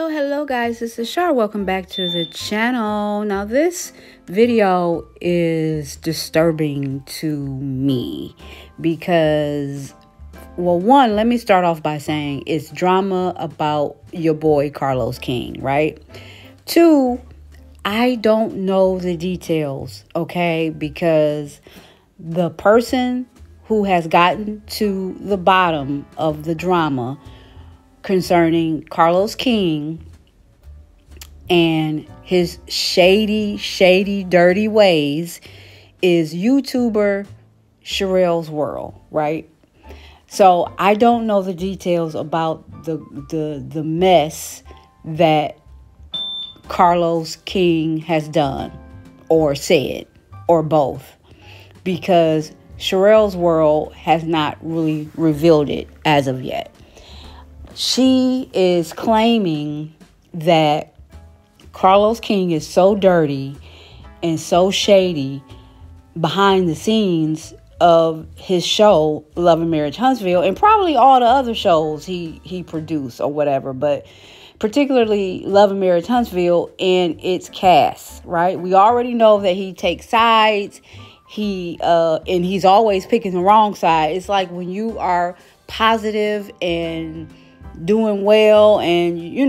Hello guys, this is Shar. Welcome back to the channel. Now this video is disturbing to me because, well, one, let me start off by saying it's drama about your boy Carlos King, right? Two, I don't know the details, okay? Because the person who has gotten to the bottom of the drama concerning Carlos King and his shady, dirty ways is YouTuber Sherelle's World, right? So I don't know the details about the mess that Carlos King has done or said or both, because Sherelle's World has not really revealed it as of yet. She is claiming that Carlos King is so dirty and so shady behind the scenes of his show, Love and Marriage Huntsville, and probably all the other shows he produced or whatever, but particularly Love and Marriage Huntsville and its cast, right? We already know that he takes sides. And he's always picking the wrong side. It's like when you are positive and doing well and you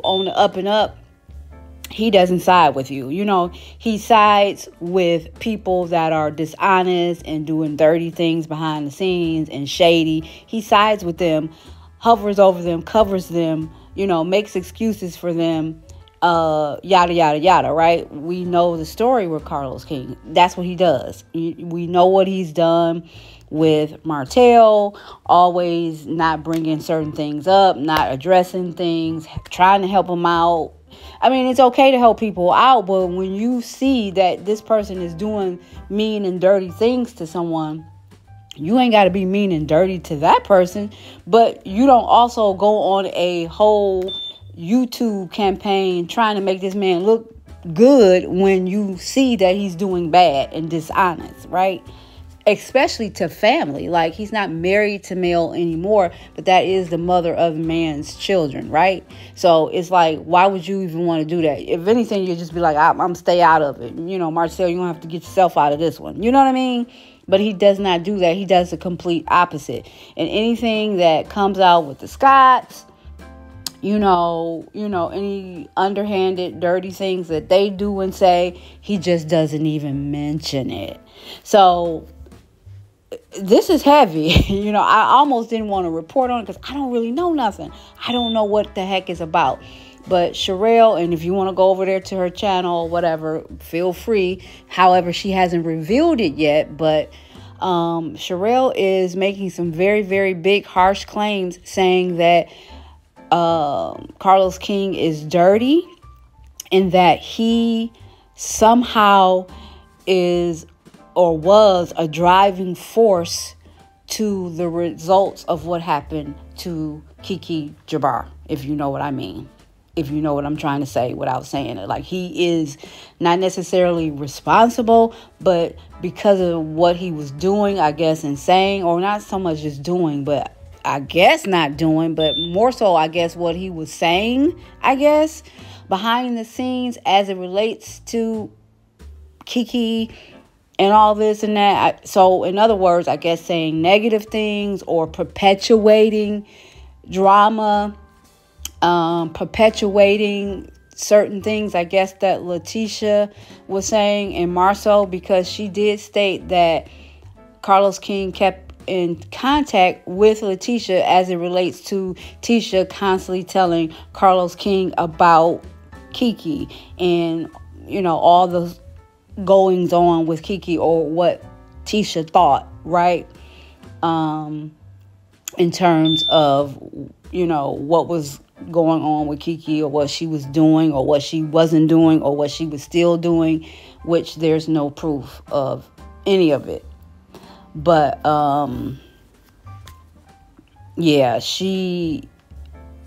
on the up and up, he doesn't side with you. He sides with people that are dishonest and doing dirty things behind the scenes and shady. He sides with them, hovers over them, covers them, makes excuses for them, yada yada yada, right? We know the story with Carlos King. That's what he does. We know what he's done with Martell, always not bringing certain things up, not addressing things, trying to help him out. I mean, it's okay to help people out, but when you see that this person is doing mean and dirty things to someone, you ain't got to be mean and dirty to that person, but you don't also go on a whole YouTube campaign trying to make this man look good when you see that he's doing bad and dishonest, right? Especially to family. Like, he's not married to Mel anymore, but that is the mother of the man's children, right? So it's like, why would you even want to do that? If anything, you'd just be like, I'm stay out of it. Marcel, you don't have to get yourself out of this one. You know what I mean? But he does not do that. He does the complete opposite. And anything that comes out with the Scotts, any underhanded, dirty things that they do and say, he just doesn't even mention it. So this is heavy. I almost didn't want to report on it because I don't really know nothing. I don't know what the heck it's about. But Sherelle, and if you want to go over there to her channel or whatever, feel free. However, she hasn't revealed it yet. But Sherelle is making some very, very big, harsh claims saying that Carlos King is dirty and that he somehow is or was a driving force to the results of what happened to Kiki Jabbar, if you know what I mean. If you know what I'm trying to say without saying it. Like, he is not necessarily responsible, but because of what he was doing, I guess, and saying, or not so much just doing, but I guess not doing, but more so, I guess, what he was saying, I guess, behind the scenes as it relates to Kiki and all this and that. So, in other words, I guess saying negative things or perpetuating drama, perpetuating certain things, I guess, that Letitia was saying and Marceau, because she did state that Carlos King kept in contact with Letitia as it relates to Tisha constantly telling Carlos King about Kiki and, all the goings on with Kiki, or what Tisha thought, right? In terms of, what was going on with Kiki, or what she was doing, or what she wasn't doing, or what she was still doing, which there's no proof of any of it. But yeah, she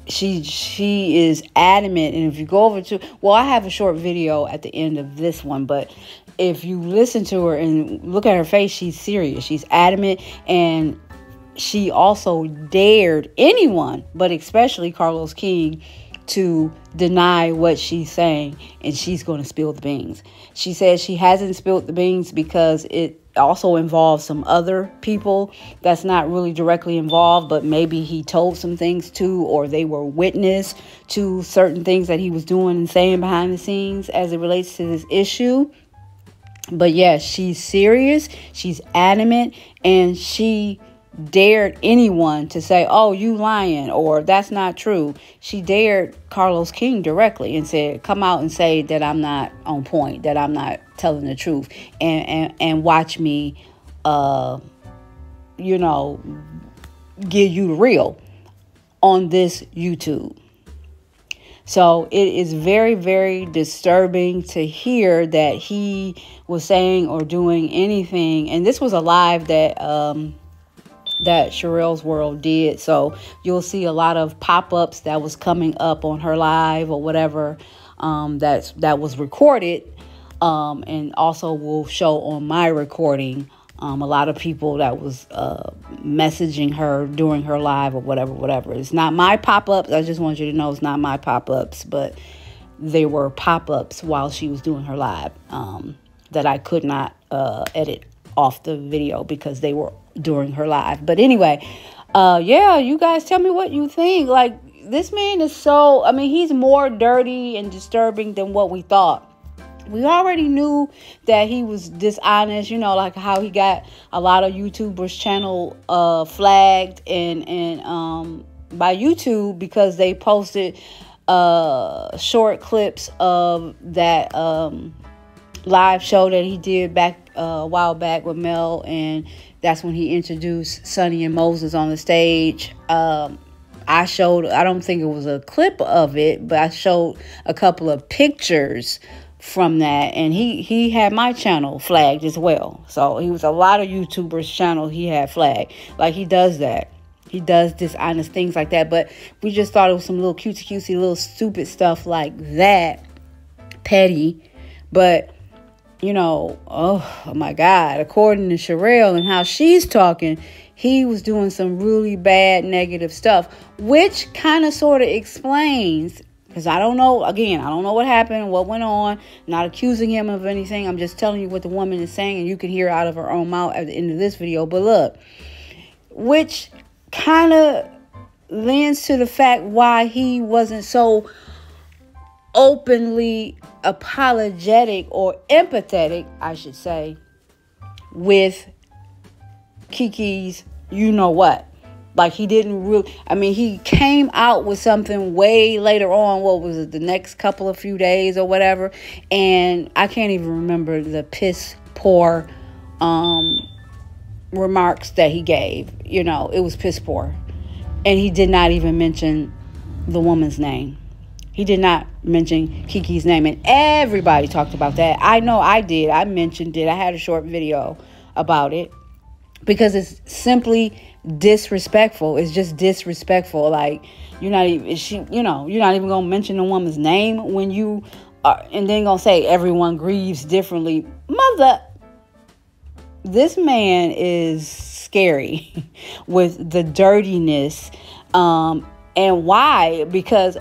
is adamant. And if you go over to, well, I have a short video at the end of this one, but if you listen to her and look at her face, she's serious. She's adamant, and she also dared anyone, but especially Carlos King, to deny what she's saying, and she's going to spill the beans. She says she hasn't spilled the beans because it also involves some other people that's not really directly involved, but maybe he told some things to, or they were witness to certain things that he was doing and saying behind the scenes as it relates to this issue. But yes, she's serious, she's adamant, and she dared anyone to say, oh, you lying, or that's not true. She dared Carlos King directly and said, come out and say that I'm not on point, that I'm not telling the truth, and watch me give you the real on this YouTube. So it is very, very disturbing to hear that he was saying or doing anything. And this was a live that Sherelle's World did. So you'll see a lot of pop-ups that was coming up on her live or whatever that was recorded, and also will show on my recording. A lot of people that was messaging her during her live or whatever. It's not my pop-ups. I just want you to know it's not my pop-ups, but they were pop-ups while she was doing her live that I could not edit off the video because they were during her live. But anyway, you guys tell me what you think. Like, this man is he's more dirty and disturbing than what we thought. We already knew that he was dishonest, like how he got a lot of YouTubers' channel flagged and by YouTube because they posted short clips of that live show that he did back a while back with Mel, and that's when he introduced Sonny and Moses on the stage. I don't think it was a clip of it, but I showed a couple of pictures from that, and he had my channel flagged as well. So he was a lot of YouTubers' channel he had flagged. Like, he does that. He does dishonest things like that. But we just thought it was some little cutesy little stupid stuff like that. Petty. But, oh my God, according to Sherelle and how she's talking, he was doing some really bad negative stuff, which kind of sort of explains, because I don't know what happened, what went on. I'm not accusing him of anything. I'm just telling you what the woman is saying, and you can hear out of her own mouth at the end of this video. But look, which kind of lends to the fact why he wasn't so openly apologetic or empathetic, I should say, with Kiki's you-know-what. Like, he didn't really, he came out with something way later on. What was it, the next couple of few days or whatever? And I can't even remember the piss poor remarks that he gave. It was piss poor. And he did not even mention the woman's name. He did not mention Kiki's name. And everybody talked about that. I know I did. I mentioned it. I had a short video about it. Because it's simply disrespectful. It's just disrespectful. Like, you're not even gonna mention the woman's name when you are, and then gonna say everyone grieves differently. Mother, this man is scary with the dirtiness. And why? Because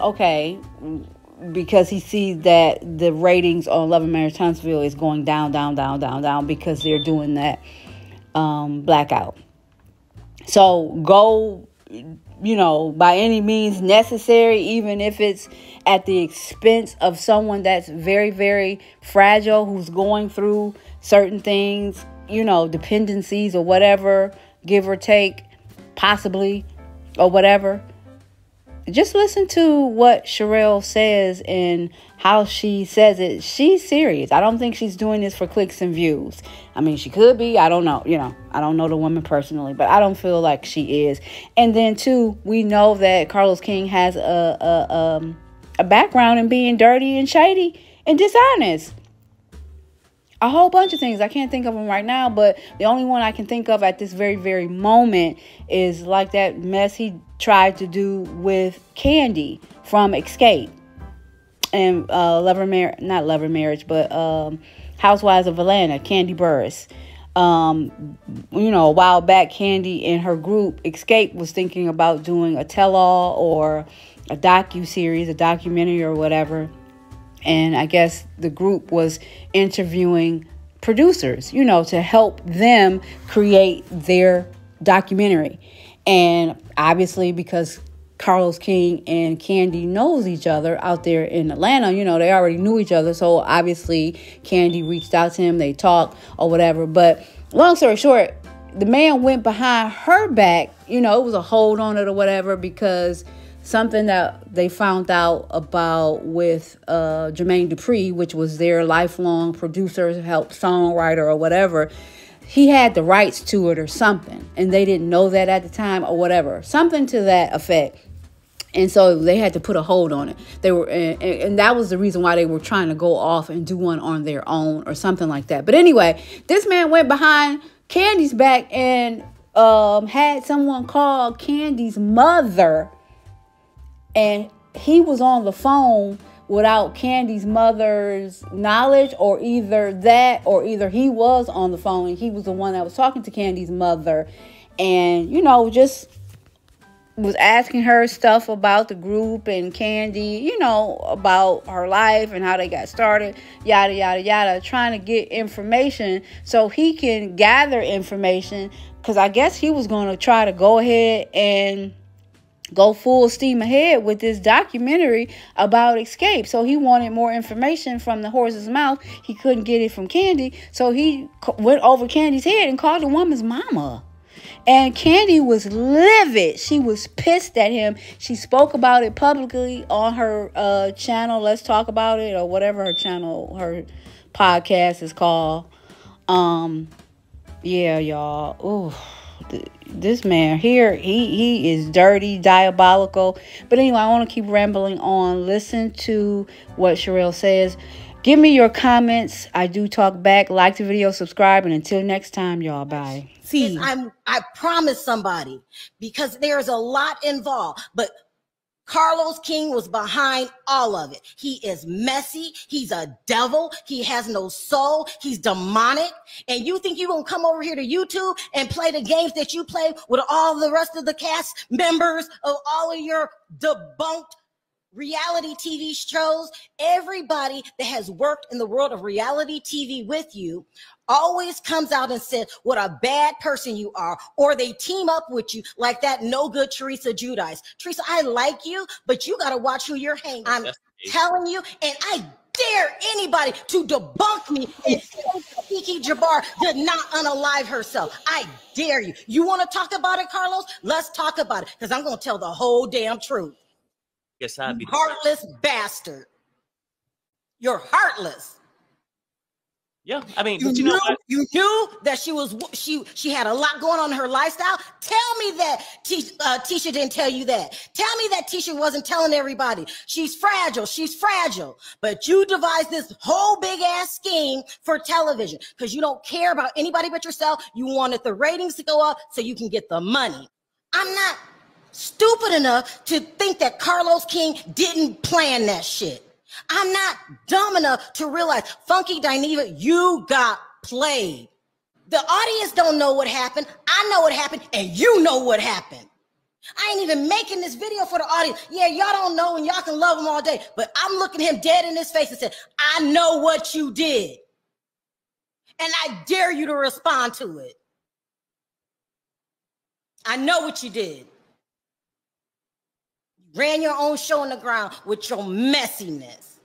he sees that the ratings on Love and Marriage Huntsville is going down because they're doing that blackout. So go, by any means necessary, even if it's at the expense of someone that's very, very fragile, who's going through certain things, dependencies or whatever, give or take, possibly, or whatever. Just listen to what Sherelle says and how she says it. She's serious. I don't think she's doing this for clicks and views. She could be. I don't know. I don't know the woman personally, but I don't feel like she is. And then, too, we know that Carlos King has a background in being dirty and shady and dishonest. A whole bunch of things. I can't think of them right now, but the only one I can think of at this very, very moment is like that mess he tried to do with Candy from Escape and not Love and Marriage, but Housewives of Atlanta, Candy Burris. A while back, Candy and her group Escape was thinking about doing a tell-all or a docuseries, a documentary or whatever. And I guess the group was interviewing producers, you know, to help them create their documentary. And obviously, because Carlos King and Candy knows each other out there in Atlanta, you know, they already knew each other. So obviously, Candy reached out to him, they talked or whatever. But long story short, the man went behind her back, you know, it was a hold on it or whatever, because something that they found out about with Jermaine Dupri, which was their lifelong producer, help songwriter or whatever, he had the rights to it or something. And they didn't know that at the time or whatever. Something to that effect. And so they had to put a hold on it. They were, and that was the reason why they were trying to go off and do one on their own or something like that. But anyway, this man went behind Candy's back and had someone call Candy's mother. And he was on the phone without Candy's mother's knowledge, or either he was on the phone and he was the one that was talking to Candy's mother, and, you know, just was asking her stuff about the group and Candy, you know, about her life and how they got started, yada, yada, yada, trying to get information so he can gather information, because I guess he was going to try to go ahead and go full steam ahead with this documentary about Escape. So he wanted more information from the horse's mouth. He couldn't get it from Candy. So he went over Candy's head and called the woman's mama. And Candy was livid. She was pissed at him. She spoke about it publicly on her channel, Let's Talk About It, or whatever her channel, her podcast is called. Yeah, y'all. Ooh. This man here, he is dirty, diabolical. But anyway, I want to keep rambling on. Listen to what Sherelle says. Give me your comments. I do talk back. Like the video, subscribe, and until next time, y'all, bye. See, I promise somebody, because there's a lot involved, but Carlos King was behind all of it. He is messy. He's a devil. He has no soul. He's demonic. And you think you're going to come over here to YouTube and play the games that you play with all the rest of the cast members of all of your debunked reality TV shows? Everybody that has worked in the world of reality TV with you always comes out and says what a bad person you are, or they team up with you like that no good Teresa Giudice. Teresa, I like you, but you got to watch who you're hanging. I'm telling you, and I dare anybody to debunk me and say Kiki Jabbar did not unalive herself. I dare you. You want to talk about it, Carlos? Let's talk about it, because I'm going to tell the whole damn truth. Yes, I'd be heartless bastard. You're heartless. Yeah, I mean, but you know what? You knew that she had a lot going on in her lifestyle. Tell me that Tisha didn't tell you that. Tell me that Tisha wasn't telling everybody. She's fragile. She's fragile. But you devised this whole big ass scheme for television because you don't care about anybody but yourself. You wanted the ratings to go up so you can get the money. I'm not stupid enough to think that Carlos King didn't plan that shit. I'm not dumb enough to realize, Funky Dineva, you got played. The audience don't know what happened. I know what happened, and you know what happened. I ain't even making this video for the audience. Yeah, y'all don't know, and y'all can love him all day, but I'm looking him dead in his face and said, I know what you did, and I dare you to respond to it. I know what you did. Ran your own show on the ground with your messiness.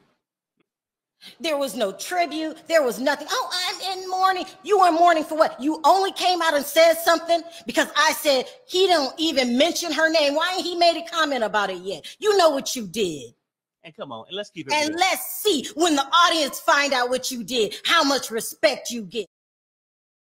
There was no tribute. There was nothing. Oh, I'm in mourning. You were in mourning for what? You only came out and said something because I said he don't even mention her name. Why ain't he made a comment about it yet? You know what you did. And come on, and let's keep it real. And let's see when the audience find out what you did, how much respect you get.